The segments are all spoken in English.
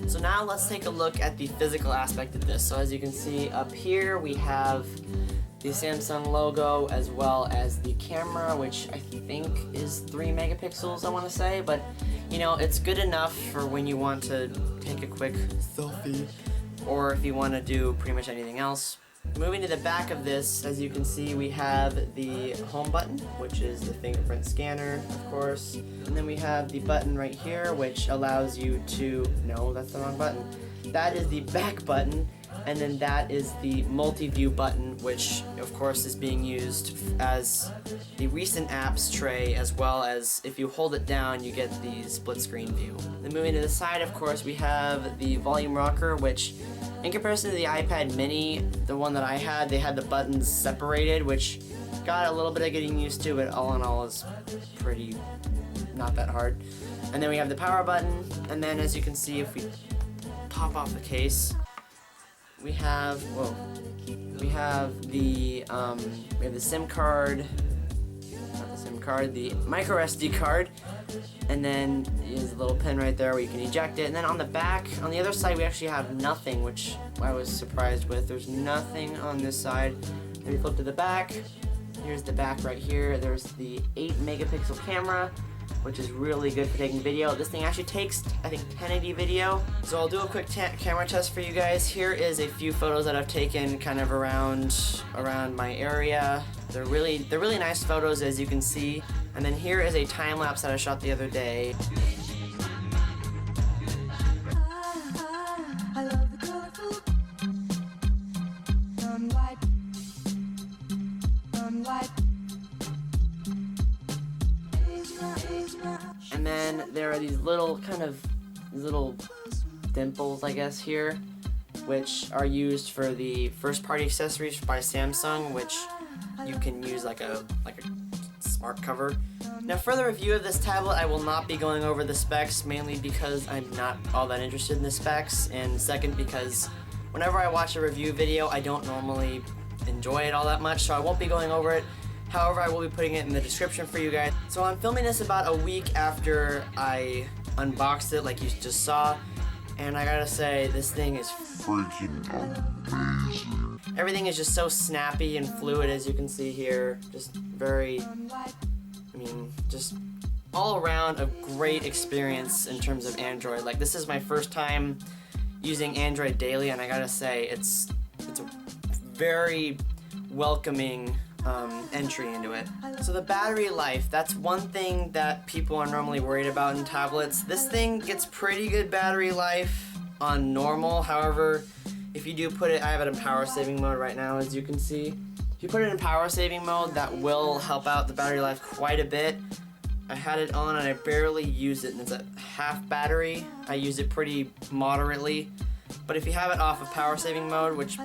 So now let's take a look at the physical aspect of this. So as you can see up here, we have the Samsung logo as well as the camera, which I think is 3 megapixels, I want to say, but you know, it's good enough for when you want to take a quick selfie or if you want to do pretty much anything else. Moving to the back of this, as you can see, we have the home button, which is the fingerprint scanner, of course. And then we have the button right here, which allows you to, no, that's the wrong button. That is the back button, and then that is the multi-view button, which of course is being used as the recent apps tray, as well as if you hold it down, you get the split screen view. Then moving to the side, of course, we have the volume rocker, which in comparison to the iPad mini, the one that I had, they had the buttons separated, which got a little bit of getting used to, but all in all is pretty not that hard. And then we have the power button, and then as you can see, if we pop off the case, we have the SIM card, not the SIM card, the micro SD card, and then there's a little pin right there where you can eject it. And then on the back, on the other side, we actually have nothing, which I was surprised with. There's nothing on this side. Then we flip to the back. Here's the back right here. There's the 8 megapixel camera, which is really good for taking video. This thing actually takes, I think, 1080 video. So I'll do a quick camera test for you guys. Here is a few photos that I've taken kind of around my area. They're really nice photos, as you can see. And then here is a time lapse that I shot the other day. And then there are these little little dimples, I guess, here, which are used for the first-party accessories by Samsung, which you can use like a smart cover. Now, for the review of this tablet, I will not be going over the specs, mainly because I'm not all that interested in the specs, and second, because whenever I watch a review video, I don't normally enjoy it all that much, so I won't be going over it. However, I will be putting it in the description for you guys. So I'm filming this about a week after I unboxed it, like you just saw, and I gotta say, this thing is freaking amazing. Everything is just so snappy and fluid, as you can see here. Just very, just all around a great experience in terms of Android. Like, this is my first time using Android daily, and I gotta say, it's a very welcoming entry into it. So the battery life, that's one thing that people are normally worried about in tablets. This thing gets pretty good battery life on normal. However, if you do put it, I have it in power saving mode right now, as you can see. If you put it in power saving mode, that will help out the battery life quite a bit. I had it on and I barely use it, and it's at half battery. I use it pretty moderately. But if you have it off of power saving mode, which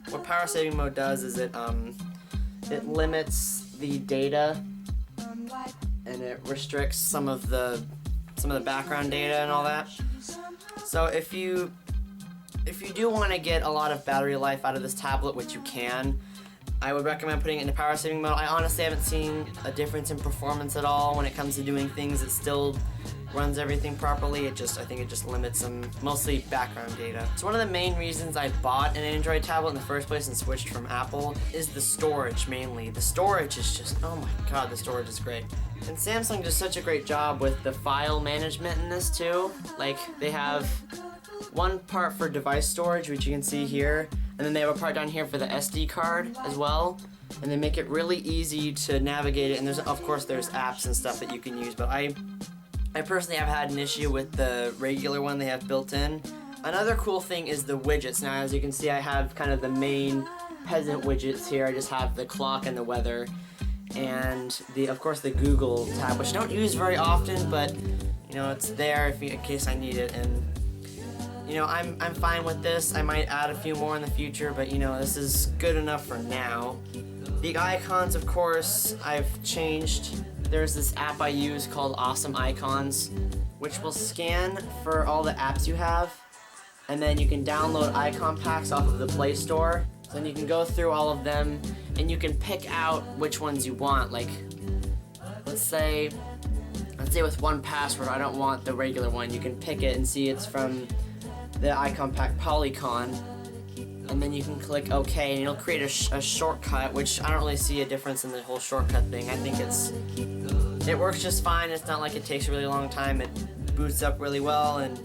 what power saving mode does is it limits the data and it restricts some of the background data and all that. So if you do want to get a lot of battery life out of this tablet, which you can, I would recommend putting it into power saving mode. I honestly haven't seen a difference in performance at all when it comes to doing things. It still runs everything properly. I think it just limits some, mostly background data. So one of the main reasons I bought an Android tablet in the first place and switched from Apple is the storage, mainly. The storage is just, oh my god, the storage is great. And Samsung does such a great job with the file management in this too. Like, they have one part for device storage, which you can see here, and then they have a part down here for the SD card as well, and they make it really easy to navigate it. And there's, of course, there's apps and stuff that you can use, but I personally have had an issue with the regular one they have built in. Another cool thing is the widgets. Now, as you can see, I have kind of the main peasant widgets here. I just have the clock and the weather, and of course the Google tab, which I don't use very often, but you know, it's there in case I need it. And you know, I'm fine with this. I might add a few more in the future, but you know, this is good enough for now. The icons, of course, I've changed. There's this app I use called Awesome Icons, which will scan for all the apps you have, and then you can download icon packs off of the Play Store. So then you can go through all of them and you can pick out which ones you want. Like, let's say with 1Password, I don't want the regular one. You can pick it and see it's from the icon pack Polycon. And then you can click OK and it'll create a shortcut, which I don't really see a difference in the whole shortcut thing. I think it works just fine. It's not like it takes a really long time. It boots up really well, and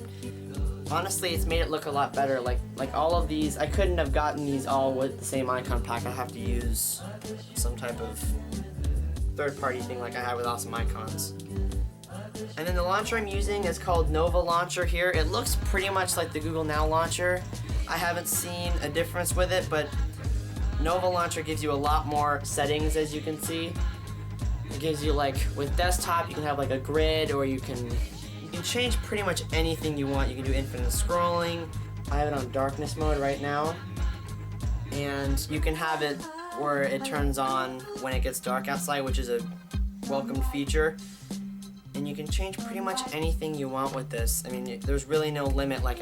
honestly, it's made it look a lot better. Like all of these, I couldn't have gotten these all with the same icon pack. I have to use some type of third-party thing like I have with Awesome Icons. And then the launcher I'm using is called Nova Launcher here. It looks pretty much like the Google Now launcher. I haven't seen a difference with it, but Nova Launcher gives you a lot more settings, as you can see. It gives you, like, with desktop, you can have like a grid, or you can change pretty much anything you want. You can do infinite scrolling. I have it on darkness mode right now, and you can have it where it turns on when it gets dark outside, which is a welcomed feature. And you can change pretty much anything you want with this. I mean, there's really no limit. Like,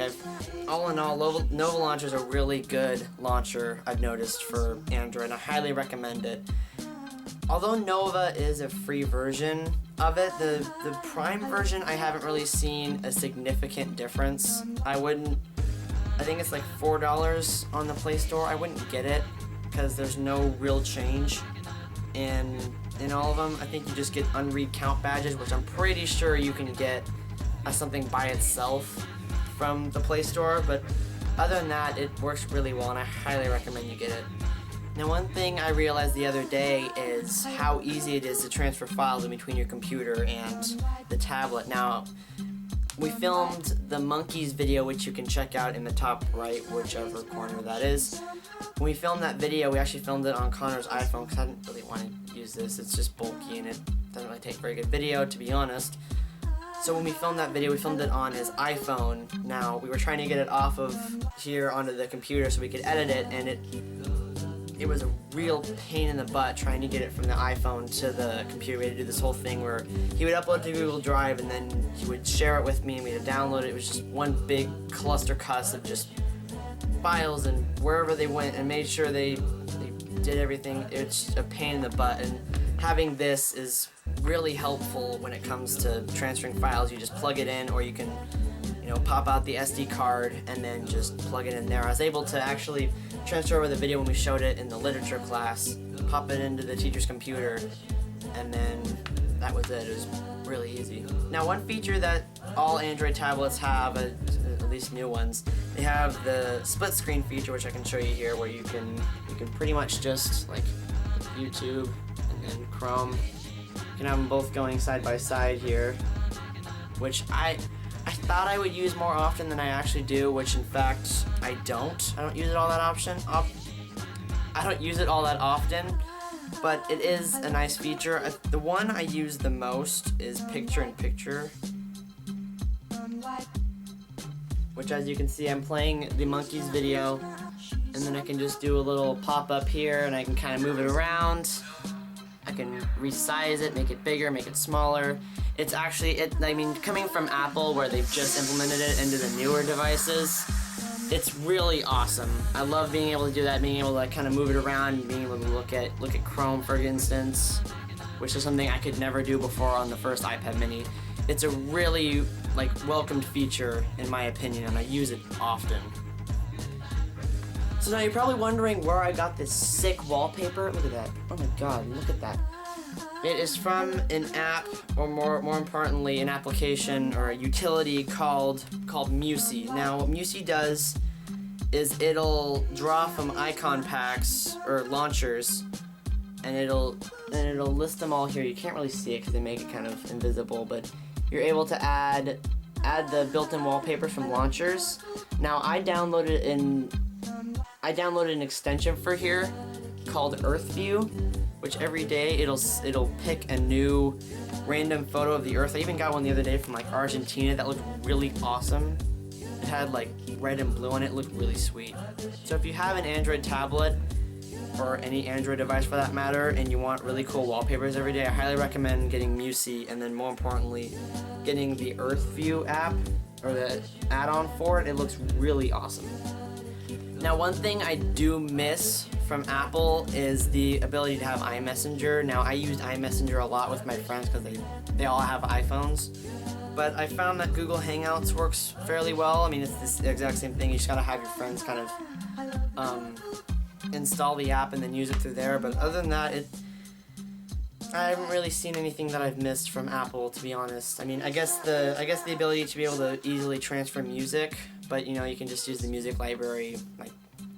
all in all, Nova Launcher is a really good launcher, I've noticed, for Android, and I highly recommend it. Although Nova is a free version of it, the Prime version, I haven't really seen a significant difference. I think it's like $4 on the Play Store. I wouldn't get it because there's no real change in all of them. I think you just get unread count badges, which I'm pretty sure you can get as something by itself from the Play Store, but other than that, it works really well, and I highly recommend you get it. Now, one thing I realized the other day is how easy it is to transfer files in between your computer and the tablet. Now, we filmed the monkeys video, which you can check out in the top right, whichever corner that is. When we filmed that video, we actually filmed it on Connor's iPhone because I didn't really want to use this. It's just bulky and it doesn't really take very good video, to be honest. So when we filmed that video, we filmed it on his iPhone. Now, we were trying to get it off of here onto the computer so we could edit it, and it was a real pain in the butt trying to get it from the iPhone to the computer. We had to do this whole thing where he would upload to Google Drive and then he would share it with me and we had to download it. It was just one big cluster cuss of just files, and wherever they went and made sure they did everything, it's a pain in the butt. And having this is really helpful when it comes to transferring files. You just plug it in, or you can, pop out the SD card and then just plug it in there. I was able to actually transfer over the video when we showed it in the literature class, pop it into the teacher's computer, and then that was it. It was really easy. Now, one feature that all Android tablets have, at least new ones, they have the split screen feature, which I can show you here, where you can pretty much just, like, YouTube and then Chrome. You can have them both going side by side here, which I thought I would use more often than I actually do, which in fact I don't. I don't use it all that I don't use it all that often, but it is a nice feature. The one I use the most is picture-in-picture, which, as you can see, I'm playing the monkeys video, and then I can just do a little pop-up here, and I can kind of move it around. I can resize it, make it bigger, make it smaller. It's actually, coming from Apple, where they've just implemented it into the newer devices, it's really awesome. I love being able to do that, being able to, like, kind of move it around and being able to look at Chrome, for instance, which is something I could never do before on the first iPad mini. It's a really, welcomed feature, in my opinion, and I use it often. So now you're probably wondering where I got this sick wallpaper. Look at that. Oh my god, look at that. It is from an app, or more importantly, an application or a utility called Musy. Now, what Musy does is it'll draw from icon packs or launchers, and it'll list them all here. You can't really see it because they make it kind of invisible, but you're able to add the built-in wallpapers from launchers. Now, I downloaded an extension for here called Earth View, which every day it'll pick a new random photo of the Earth. I even got one the other day from Argentina that looked really awesome. It had red and blue on it. It looked really sweet. So if you have an Android tablet, or any Android device for that matter, and you want really cool wallpapers every day, I highly recommend getting Musy, and then more importantly, getting the Earth View app, or the add-on for it. It looks really awesome. Now, one thing I do miss from Apple is the ability to have iMessenger. Now, I used iMessenger a lot with my friends because they all have iPhones. But I found that Google Hangouts works fairly well. I mean, it's the exact same thing. You just gotta have your friends kind of install the app and then use it through there. But other than that, I haven't really seen anything that I've missed from Apple, to be honest. I mean, I guess the ability to be able to easily transfer music, but you know, you can just use the music library like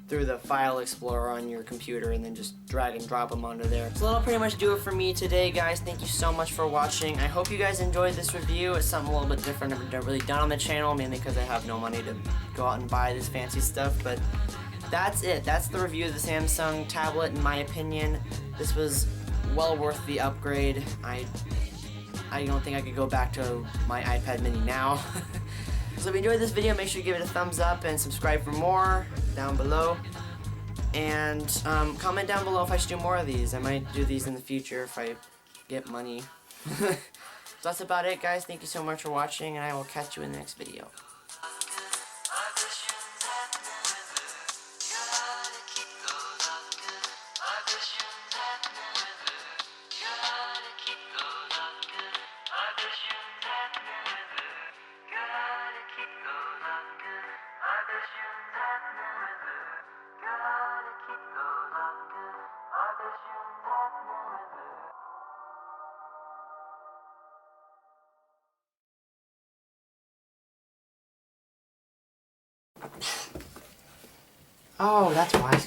through the file explorer on your computer and then just drag and drop them onto there. So that'll pretty much do it for me today, guys. Thank you so much for watching. I hope you guys enjoyed this review. It's something a little bit different I've never really done on the channel, mainly because I have no money to go out and buy this fancy stuff, but that's it. That's the review of the Samsung tablet, in my opinion. This was well worth the upgrade. I don't think I could go back to my iPad mini now. So if you enjoyed this video, make sure you give it a thumbs up and subscribe for more down below. And comment down below if I should do more of these. I might do these in the future if I get money. So that's about it, guys. Thank you so much for watching, and I will catch you in the next video. Oh, that's why.